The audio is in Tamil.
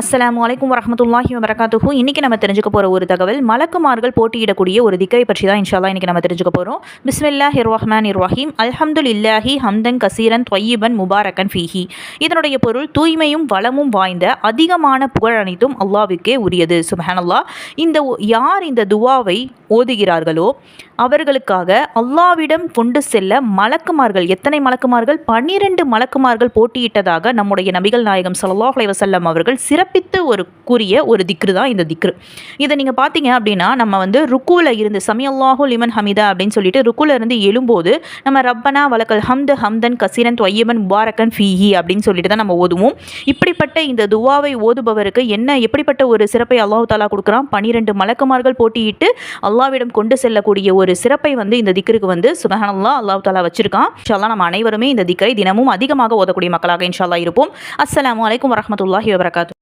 அஸ்ஸலாமு அலைக்கும் வரஹ்மத்துல்லாஹி வபரகாத்துஹு. இன்றைக்கி நம்ம தெரிஞ்சுக்க போகிற ஒரு தகவல் மலக்குமார்கள் போட்டியிடக்கூடிய ஒரு திக்கரை பற்றி தான் இன்ஷா அல்லாஹ் இன்றைக்கி நம்ம தெரிஞ்சுக்க போகிறோம். பிஸ்மில்லாஹிர் ரஹ்மானிர் ரஹீம். அல்ஹம்துலில்லாஹி ஹம்தன் கசீரன் தொய்யிபன் முபாரக்கன் ஃபீஹி. இதனுடைய பொருள் தூய்மையும் வளமும் வாய்ந்த அதிகமான புகழ் அனைத்தும் அல்லாஹ்வுக்கே உரியது. சுப்ஹானல்லாஹ். யார் இந்த துவாவை ஓதுகிறார்களோ அவர்களுக்காக அல்லாஹ்விடம் கொண்டு செல்ல மலக்குமார்கள், எத்தனை மலக்குமார்கள்? 12 மலக்குமார்கள் போட்டியிட்டதாக நம்முடைய நபிகள் நாயகம் ஸல்லல்லாஹு அலைஹி வஸல்லம் அவர்கள் சிறப்பித்து கூறிய ஒரு திக்ரு தான் இந்த திக்ரு. இதை நீங்கள் பார்த்தீங்க அப்படின்னா, நம்ம ருக்குல இருந்து சமி அல்லாஹு லிமன் ஹமிதா அப்படின்னு சொல்லிட்டு ருக்குல இருந்து எழும்போது நம்ம ரப்பனா வலக்கல் ஹம்து ஹம்தன் கசீரன் தொய்யிபன் முபாரக்கன் ஃபீஹி அப்படின்னு சொல்லிட்டு தான் நம்ம ஓதுவோம். இப்படிப்பட்ட இந்த துவாவை ஓதுபவருக்கு எப்படிப்பட்ட ஒரு சிறப்பை அல்லாஹ் தாலா கொடுக்குறான்? 12 மலக்குமார்கள் போட்டியிட்டு அல்லாஹ்விடம் கொண்டு செல்லக்கூடிய ஒரு சிறப்பை இந்த திக்ருக்கு சுப்ஹானல்லாஹ் அல்லாஹ் தாலா வச்சிருக்கான். இன்ஷா அல்லாஹ் நம்ம அனைவருமே இந்த திக்ரை தினமும் அதிகமாக ஓதக்கூடிய மக்களாக இன்ஷா அல்லாஹ் இருப்போம். அஸ்ஸலாமு அலைக்கும் வரஹ்மத்துல்லாஹி வபரகாத்துஹு.